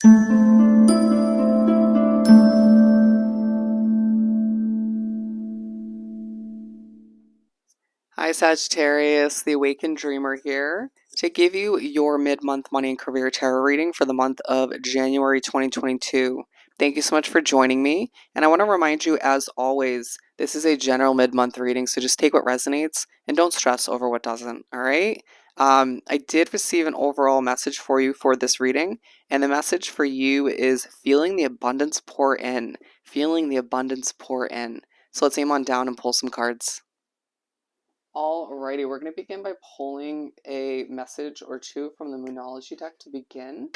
Hi, Sagittarius, the Awakened Dreamer here to give you your mid-month money and career tarot reading for the month of January 2022. Thank you so much for joining me, and I want to remind you, as always, this is a general mid-month reading, so just take what resonates and don't stress over what doesn't, all right? I did receive an overall message for you for this reading, and the message for you is feeling the abundance pour in, feeling the abundance pour in. So let's aim on down and pull some cards. Alrighty, we're going to begin by pulling a message or two from the Moonology deck to begin.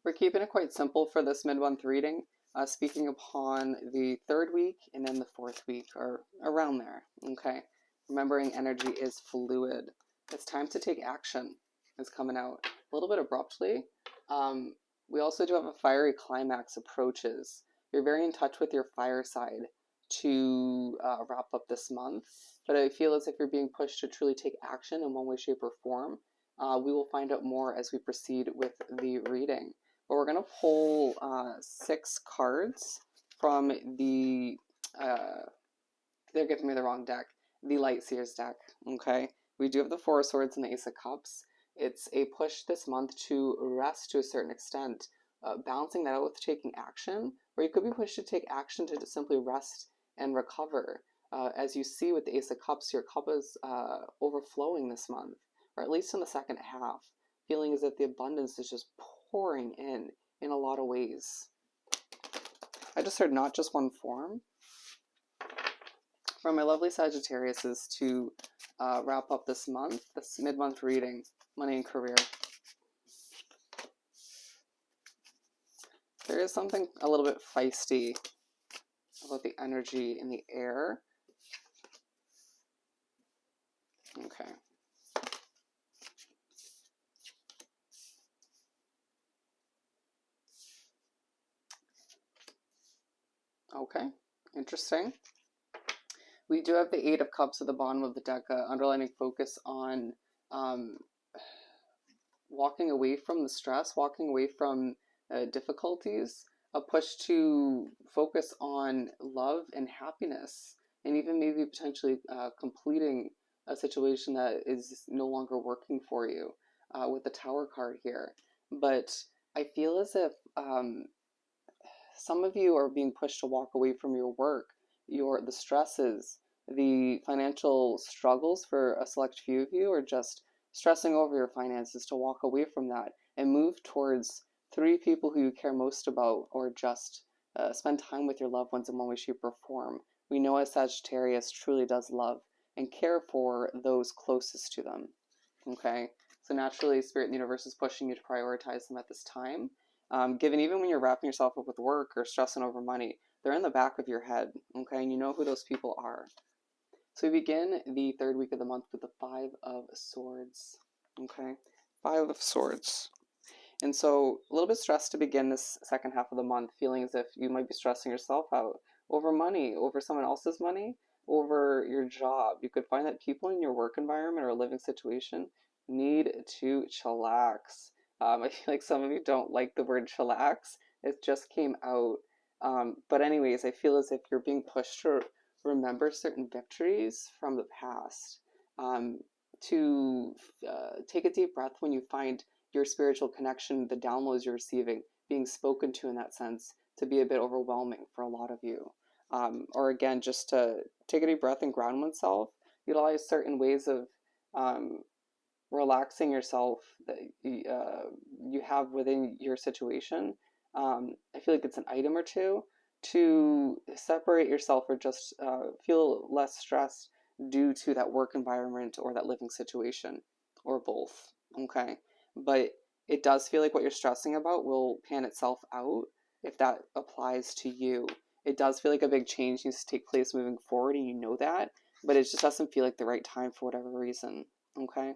We're keeping it quite simple for this mid-month reading, speaking upon the third week and then the fourth week, or around there, okay? Remembering energy is fluid. It's time to take action is coming out a little bit abruptly. We also do have a fiery climax approaches. You're very in touch with your fire side to wrap up this month, but I feel as if you're being pushed to truly take action in one way, shape, or form. We will find out more as we proceed with the reading. But we're going to pull 6 cards from the, they're giving me the wrong deck, the Light Seers deck, okay? We do have the Four of Swords and the Ace of Cups. It's a push this month to rest to a certain extent, balancing that out with taking action, or you could be pushed to take action to just simply rest and recover. As you see with the Ace of Cups, your cup is overflowing this month, or at least in the second half. Feeling as if the abundance is just pouring in a lot of ways. I just heard not just one form. For my lovely Sagittariuses to wrap up this month, this mid-month reading, money and career. There is something a little bit feisty about the energy in the air. Okay. Okay, interesting. We do have the Eight of Cups at the bottom of the deck, underlining focus on walking away from the stress, walking away from difficulties, a push to focus on love and happiness, and even maybe potentially completing a situation that is no longer working for you with the Tower card here. But I feel as if some of you are being pushed to walk away from your work, the stresses, the financial struggles for a select few of you, or just stressing over your finances, to walk away from that and move towards 3 people who you care most about, or just spend time with your loved ones in one way, shape, or form. We know as Sagittarius truly does love and care for those closest to them. Okay? So naturally, Spirit and the Universe is pushing you to prioritize them at this time. Given even when you're wrapping yourself up with work or stressing over money, they're in the back of your head, okay? And you know who those people are. So we begin the third week of the month with the Five of Swords, okay? Five of Swords. And so a little bit stressed to begin this second half of the month, feeling as if you might be stressing yourself out over money, over someone else's money, over your job. You could find that people in your work environment or living situation need to chillax. I feel like some of you don't like the word chillax. It just came out. But anyways, I feel as if you're being pushed to remember certain victories from the past. To take a deep breath when you find your spiritual connection, the downloads you're receiving, being spoken to in that sense, to be a bit overwhelming for a lot of you. Or again, just to take a deep breath and ground oneself, utilize certain ways of relaxing yourself that you have within your situation. I feel like it's an item or two to separate yourself, or just feel less stressed due to that work environment or that living situation, or both, okay? But it does feel like what you're stressing about will pan itself out if that applies to you. It does feel like a big change needs to take place moving forward, and you know that, but it just doesn't feel like the right time for whatever reason, okay?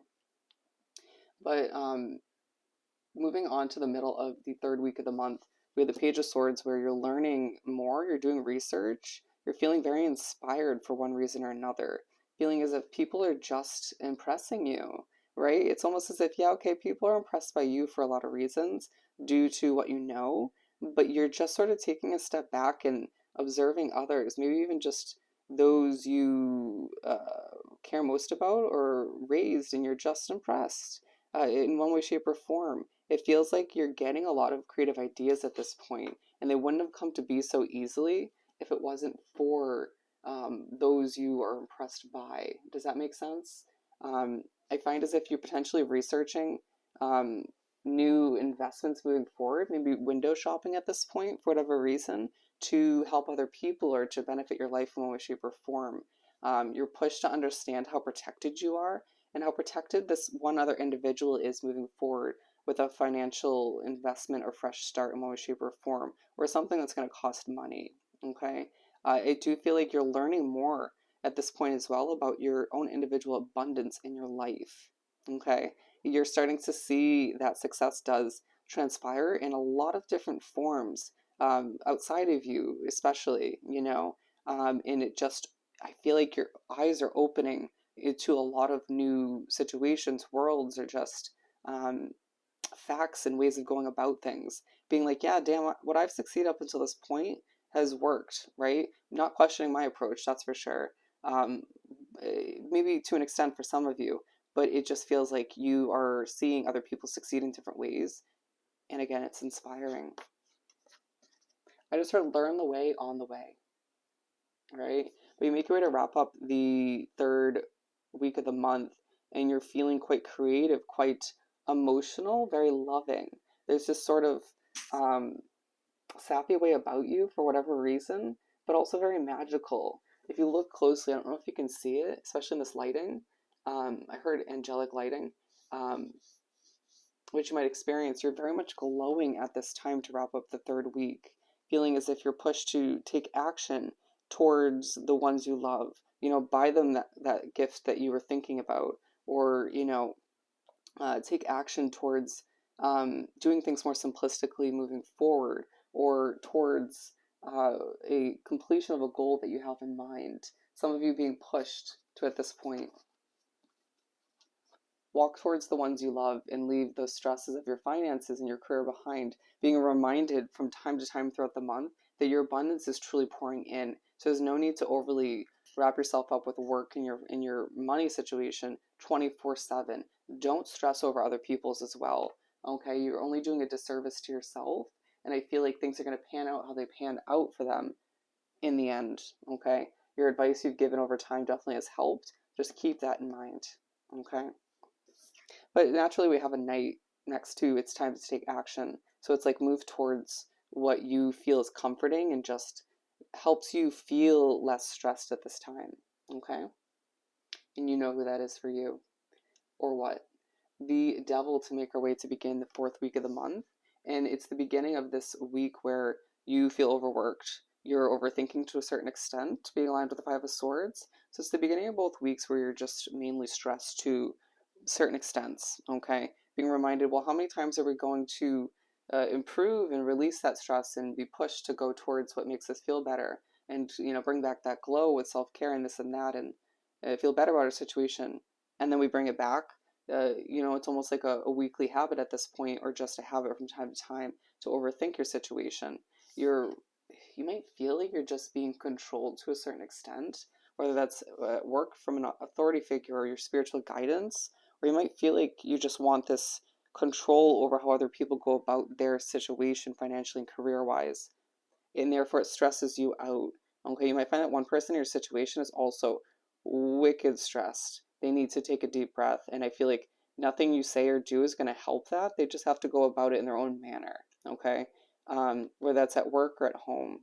But moving on to the middle of the third week of the month, we have the Page of Swords, where you're learning more, you're doing research, you're feeling very inspired for one reason or another, feeling as if people are just impressing you, right? It's almost as if, yeah, okay, people are impressed by you for a lot of reasons due to what you know, but you're just sort of taking a step back and observing others, maybe even just those you care most about or raised, and you're just impressed in one way, shape, or form. It feels like you're getting a lot of creative ideas at this point, and they wouldn't have come to be so easily if it wasn't for those you are impressed by. Does that make sense? Um, I find as if you're potentially researching um, new investments moving forward, maybe window shopping at this point for whatever reason, to help other people or to benefit your life in one way, shape, or form. You're pushed to understand how protected you are and how protected this one other individual is moving forward with a financial investment or fresh start in one way, shape, or form, or something that's going to cost money. Okay. I do feel like you're learning more at this point as well about your own individual abundance in your life. Okay. You're starting to see that success does transpire in a lot of different forms outside of you, especially, and it just, I feel like your eyes are opening to a lot of new situations, worlds, or just um, facts and ways of going about things. Being like, yeah, damn, what I've succeeded up until this point has worked, right? Not questioning my approach, that's for sure. Um, Maybe to an extent for some of you, but it just feels like you are seeing other people succeed in different ways. And again, it's inspiring. I just sort of learn the way on the way, right? But you make your way to wrap up the third week of the month, and you're feeling quite creative, quite emotional, very loving. There's this sort of um, sappy way about you for whatever reason, but also very magical. If you look closely, I don't know if you can see it, especially in this lighting. I heard angelic lighting, um, which you might experience. You're very much glowing at this time to wrap up the third week, feeling as if you're pushed to take action towards the ones you love. Buy them that gift that you were thinking about, or, take action towards doing things more simplistically moving forward, or towards a completion of a goal that you have in mind. Some of you being pushed to at this point. Walk towards the ones you love and leave those stresses of your finances and your career behind, being reminded from time to time throughout the month that your abundance is truly pouring in. So there's no need to overly wrap yourself up with work in your money situation 24/7. Don't stress over other people's as well. Okay, you're only doing a disservice to yourself, and I feel like things are going to pan out how they pan out for them in the end. Okay, your advice you've given over time definitely has helped. Just keep that in mind. Okay. But naturally, we have a night next to it's time to take action. So it's like move towards what you feel is comforting and just helps you feel less stressed at this time. Okay? And you know who that is for you or what. The devil to make our way to begin the fourth week of the month. And it's the beginning of this week where you feel overworked. You're overthinking to a certain extent, being aligned with the Five of Swords. So it's the beginning of both weeks where you're just mainly stressed to certain extents, okay? Being reminded, well, how many times are we going to improve and release that stress and be pushed to go towards what makes us feel better and, bring back that glow with self-care and this and that and feel better about our situation. And then we bring it back. It's almost like a weekly habit at this point, or just a habit from time to time to overthink your situation. You might feel like you're just being controlled to a certain extent, whether that's work from an authority figure or your spiritual guidance, or you might feel like you just want this control over how other people go about their situation financially and career wise, and therefore it stresses you out. Okay, you might find that one person in your situation is also wicked stressed. They need to take a deep breath, and I feel like nothing you say or do is going to help that. They just have to go about it in their own manner. Okay, whether that's at work or at home.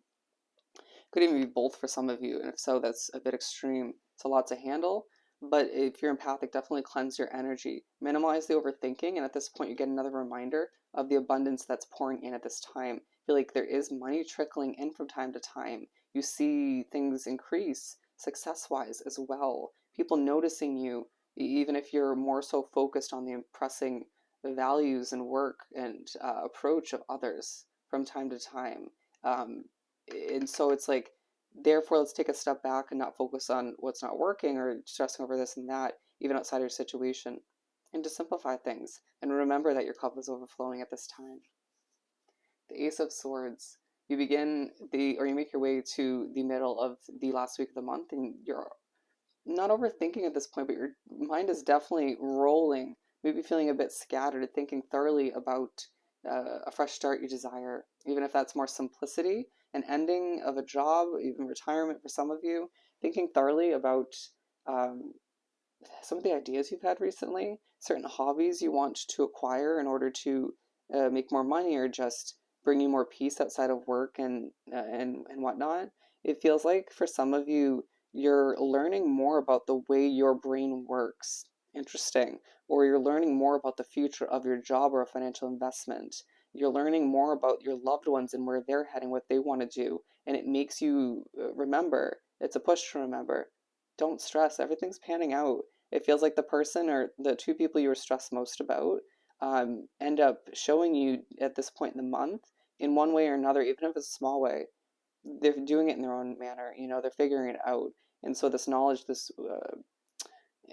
Could even be both for some of you, and if so, that's a bit extreme. It's a lot to handle, but if you're empathic, definitely cleanse your energy. Minimize the overthinking, and at this point, you get another reminder of the abundance that's pouring in at this time. Feel like there is money trickling in from time to time. You see things increase success-wise as well. People noticing you, even if you're more so focused on the impressing values and work and approach of others from time to time. Um, and so it's like, therefore, let's take a step back and not focus on what's not working or stressing over this and that, even outside your situation. and to simplify things. And remember that your cup is overflowing at this time. The Ace of Swords. You begin or you make your way to the middle of the last week of the month, and you're not overthinking at this point, but your mind is definitely rolling, maybe feeling a bit scattered, thinking thoroughly about a fresh start you desire, even if that's more simplicity, an ending of a job, even retirement for some of you, thinking thoroughly about um, some of the ideas you've had recently, certain hobbies you want to acquire in order to make more money or just bring you more peace outside of work and whatnot. It feels like for some of you, you're learning more about the way your brain works. Interesting. Or you're learning more about the future of your job or a financial investment. You're learning more about your loved ones and where they're heading, what they want to do. And it makes you remember. It's a push to remember. Don't stress. Everything's panning out. It feels like the person or the two people you were stressed most about end up showing you at this point in the month in one way or another, even if it's a small way. They're doing it in their own manner. They're figuring it out. And so this knowledge, this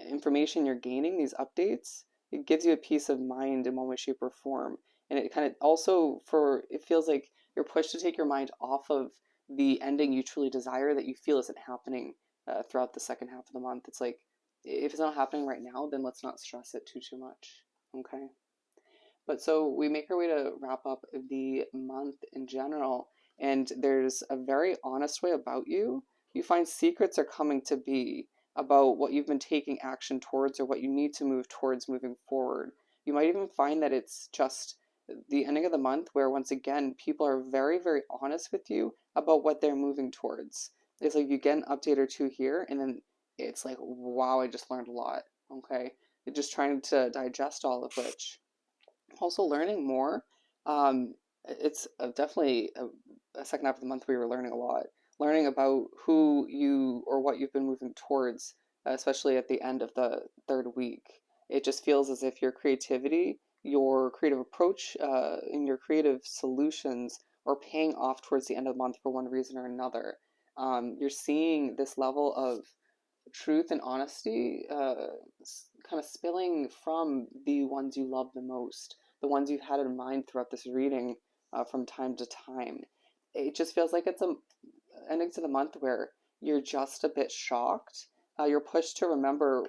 information you're gaining, these updates, it gives you a peace of mind in one way, shape, or form. And it kind of also it feels like you're pushed to take your mind off of the ending you truly desire that you feel isn't happening throughout the second half of the month. It's like, if it's not happening right now, then let's not stress it too much. Okay. But so we make our way to wrap up the month in general, and there's a very honest way about you. You find secrets are coming to be about what you've been taking action towards or what you need to move towards moving forward. You might even find that it's just the ending of the month where, once again, people are very, very honest with you about what they're moving towards. It's like you get an update or two here, and then it's like, wow, I just learned a lot. Okay. You're just trying to digest all of which. Also, learning more. It's definitely a second half of the month we were learning a lot. Learning about who you or what you've been moving towards, especially at the end of the third week. It just feels as if your creativity, your creative approach, and your creative solutions are paying off towards the end of the month for one reason or another. You're seeing this level of truth and honesty kind of spilling from the ones you love the most, the ones you've had in mind throughout this reading from time to time. It just feels like it's a ending to the month where you're just a bit shocked. You're pushed to remember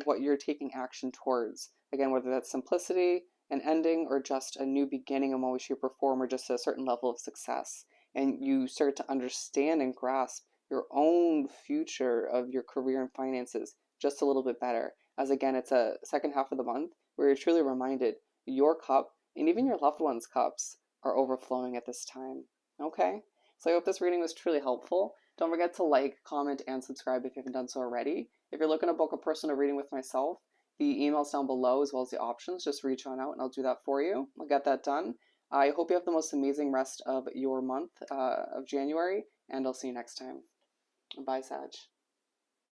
what you're taking action towards. Again, whether that's simplicity, an ending, or just a new beginning in one way, shape, or form, or just a certain level of success. And you start to understand and grasp your own future of your career and finances just a little bit better. As again, it's a second half of the month where you're truly reminded your cup and even your loved ones' cups are overflowing at this time. Okay? So I hope this reading was truly helpful. Don't forget to like, comment, and subscribe if you haven't done so already. If you're looking to book a personal reading with myself, the email's down below as well as the options. Just reach on out and I'll do that for you. I'll get that done. I hope you have the most amazing rest of your month of January, and I'll see you next time. Bye, Sag.